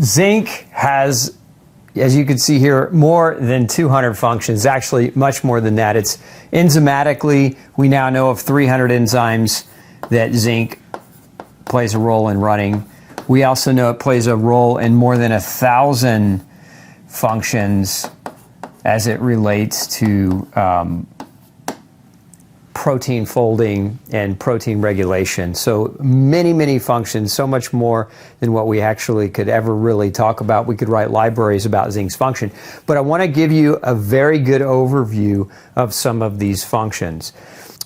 Zinc has, as you can see here, more than 200 functions, actually much more than that. It's enzymatically, we now know of 300 enzymes that zinc plays a role in running. We also know it plays a role in more than 1,000 functions as it relates to protein folding and protein regulation. So many, many functions, so much more than what we actually could ever really talk about. We could write libraries about zinc's function. But I want to give you a very good overview of some of these functions.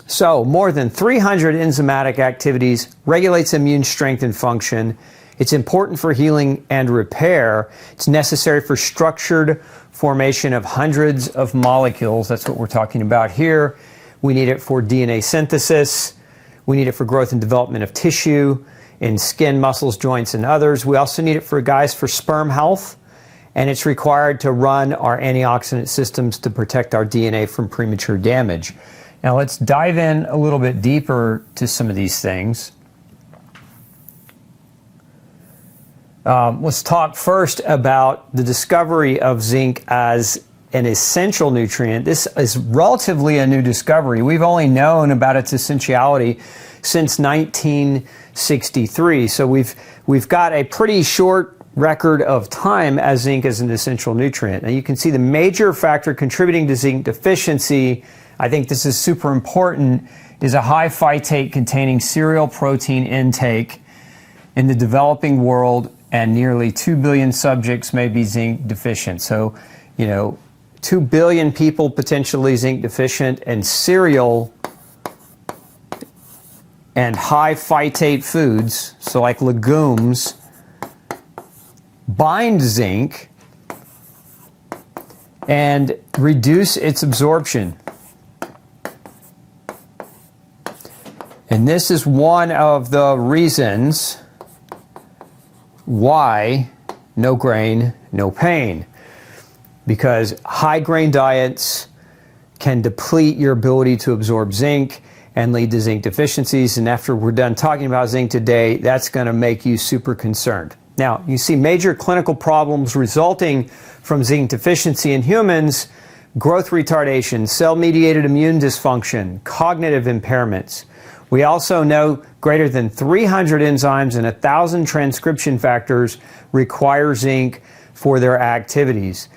So more than 300 enzymatic activities, regulates immune strength and function. It's important for healing and repair. It's necessary for structured formation of hundreds of molecules. That's what we're talking about here. We need it for DNA synthesis. We need it for growth and development of tissue in skin, muscles, joints, and others. We also need it for sperm health. And it's required to run our antioxidant systems to protect our DNA from premature damage. Now let's dive in a little bit deeper to some of these things. Let's talk first about the discovery of zinc as an essential nutrient. This is relatively a new discovery. We've only known about its essentiality since 1963. So we've got a pretty short record of time as zinc as an essential nutrient. Now you can see the major factor contributing to zinc deficiency, I think this is super important, is a high phytate containing cereal protein intake in the developing world, and nearly 2 billion subjects may be zinc deficient. So, 2 billion people potentially zinc deficient, and cereal and high phytate foods, so like legumes, bind zinc and reduce its absorption. And this is one of the reasons why no grain, no pain. Because high grain diets can deplete your ability to absorb zinc and lead to zinc deficiencies. And after we're done talking about zinc today, that's going to make you super concerned. Now, you see major clinical problems resulting from zinc deficiency in humans: growth retardation, cell-mediated immune dysfunction, cognitive impairments. We also know greater than 300 enzymes and 1,000 transcription factors require zinc for their activities.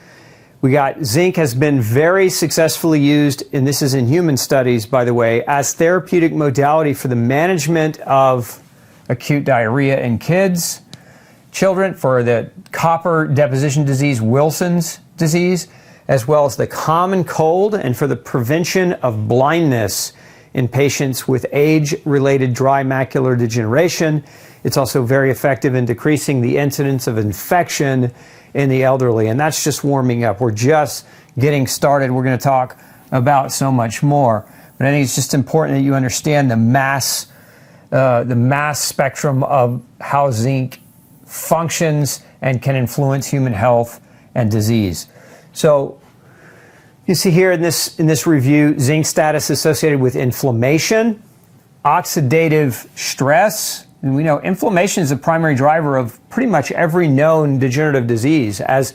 We got zinc has been very successfully used, and this is in human studies, by the way, as therapeutic modality for the management of acute diarrhea in children, for the copper deposition disease, Wilson's disease, as well as the common cold, and for the prevention of blindness in patients with age-related dry macular degeneration. It's also very effective in decreasing the incidence of infection in the elderly, and that's just warming up. We're just getting started. We're going to talk about so much more, but I think it's just important that you understand the mass spectrum of how zinc functions and can influence human health and disease. So you see here in this review, zinc status associated with inflammation, oxidative stress, and we know inflammation is a primary driver of pretty much every known degenerative disease, as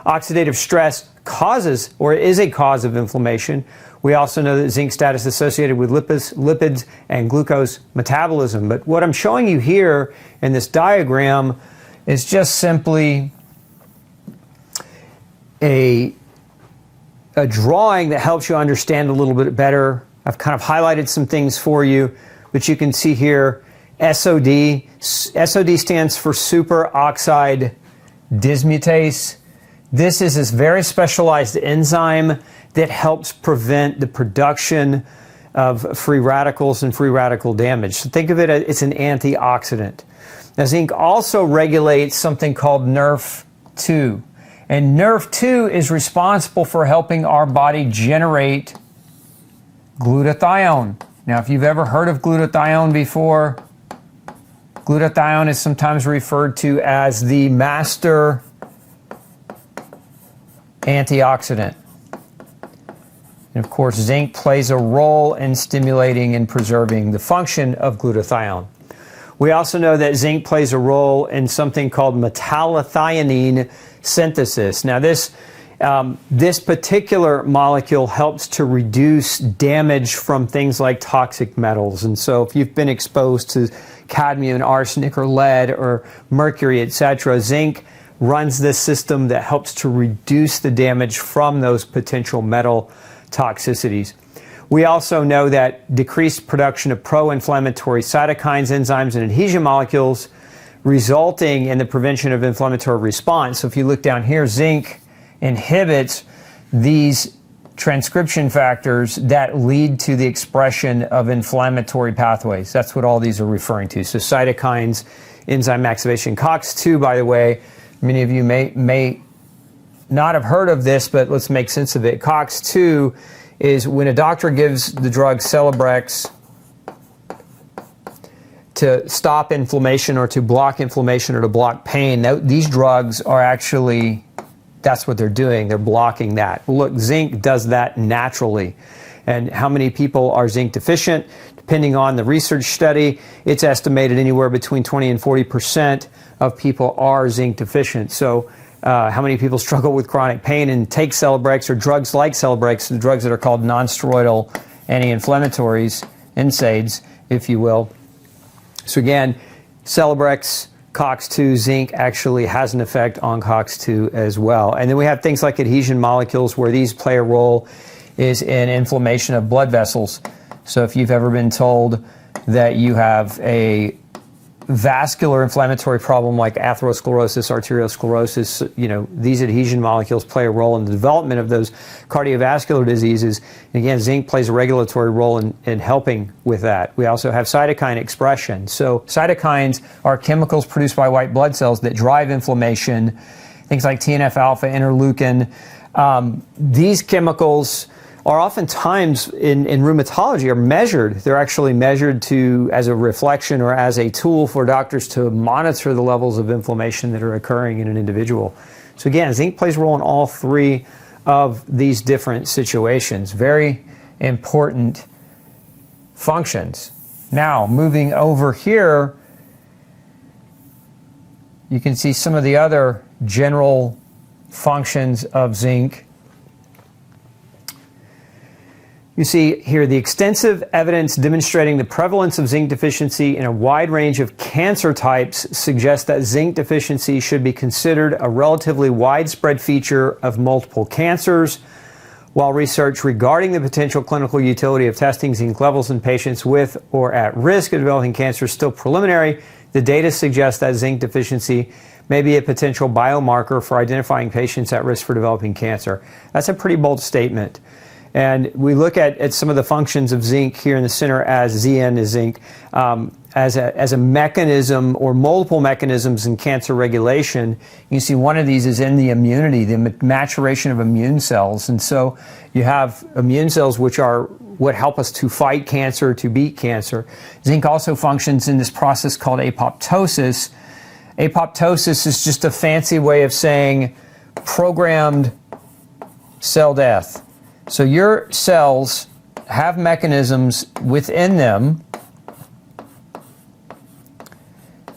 oxidative stress causes or is a cause of inflammation. We also know that zinc status associated with lipids and glucose metabolism. But what I'm showing you here in this diagram is just simply a drawing that helps you understand a little bit better. I've kind of highlighted some things for you, but you can see here SOD. SOD stands for superoxide dismutase. This is this very specialized enzyme that helps prevent the production of free radicals and free radical damage. So think of it as it's an antioxidant. Now, zinc also regulates something called NRF2. And NRF2 is responsible for helping our body generate glutathione. Now, if you've ever heard of glutathione before, glutathione is sometimes referred to as the master antioxidant. And of course, zinc plays a role in stimulating and preserving the function of glutathione. We also know that zinc plays a role in something called metallothionein synthesis. Now this particular molecule helps to reduce damage from things like toxic metals. And so if you've been exposed to cadmium, arsenic, or lead, or mercury, etc., zinc runs this system that helps to reduce the damage from those potential metal toxicities. We also know that decreased production of pro-inflammatory cytokines, enzymes, and adhesion molecules, resulting in the prevention of inflammatory response. So if you look down here, zinc inhibits these transcription factors that lead to the expression of inflammatory pathways. That's what all these are referring to. So cytokines, enzyme activation. COX-2, by the way, many of you may not have heard of this, but let's make sense of it. COX-2 is when a doctor gives the drug Celebrex to stop inflammation or to block inflammation or to block pain. These drugs are actually, that's what they're doing. They're blocking that. Look, zinc does that naturally. And how many people are zinc deficient? Depending on the research study, it's estimated anywhere between 20 and 40% of people are zinc deficient. So how many people struggle with chronic pain and take Celebrex or drugs like Celebrex, the drugs that are called non-steroidal anti-inflammatories, NSAIDs, if you will. So again, Celebrex, COX-2, zinc actually has an effect on COX-2 as well. And then we have things like adhesion molecules where these play a role is in inflammation of blood vessels. So if you've ever been told that you have a vascular inflammatory problem like atherosclerosis, arteriosclerosis, these adhesion molecules play a role in the development of those cardiovascular diseases. And again, zinc plays a regulatory role in helping with that. We also have cytokine expression. So cytokines are chemicals produced by white blood cells that drive inflammation, things like TNF-alpha, interleukin. These chemicals are oftentimes in rheumatology are measured. They're actually measured as a reflection or as a tool for doctors to monitor the levels of inflammation that are occurring in an individual. So again, zinc plays a role in all three of these different situations. Very important functions. Now, moving over here, you can see some of the other general functions of zinc. You see here the extensive evidence demonstrating the prevalence of zinc deficiency in a wide range of cancer types suggests that zinc deficiency should be considered a relatively widespread feature of multiple cancers. While research regarding the potential clinical utility of testing zinc levels in patients with or at risk of developing cancer is still preliminary, the data suggests that zinc deficiency may be a potential biomarker for identifying patients at risk for developing cancer. That's a pretty bold statement. And we look at some of the functions of zinc here in the center as ZN is zinc, as a mechanism or multiple mechanisms in cancer regulation. You see one of these is in the immunity, the maturation of immune cells. And so you have immune cells which are what help us to fight cancer, to beat cancer. Zinc also functions in this process called apoptosis. Apoptosis is just a fancy way of saying programmed cell death. So your cells have mechanisms within them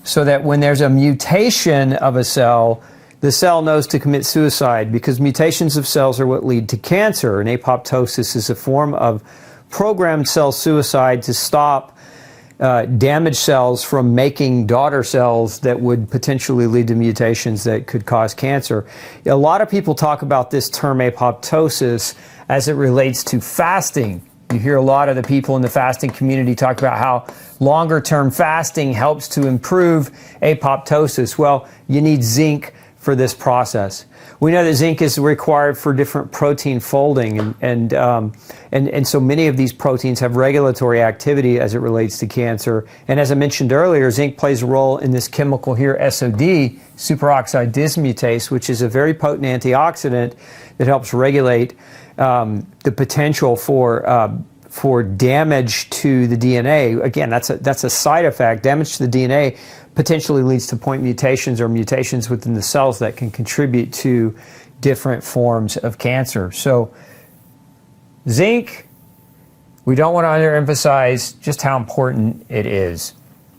so that when there's a mutation of a cell, the cell knows to commit suicide because mutations of cells are what lead to cancer. And apoptosis is a form of programmed cell suicide to stop damaged cells from making daughter cells that would potentially lead to mutations that could cause cancer. A lot of people talk about this term apoptosis as it relates to fasting. You hear a lot of the people in the fasting community talk about how longer-term fasting helps to improve apoptosis. Well, you need zinc for this process. We know that zinc is required for different protein folding, and so many of these proteins have regulatory activity as it relates to cancer. And as I mentioned earlier, zinc plays a role in this chemical here, SOD, superoxide dismutase, which is a very potent antioxidant that helps regulate the potential for damage to the DNA. Again, that's a side effect. Damage to the DNA potentially leads to point mutations or mutations within the cells that can contribute to different forms of cancer. So zinc, we don't want to underemphasize just how important it is.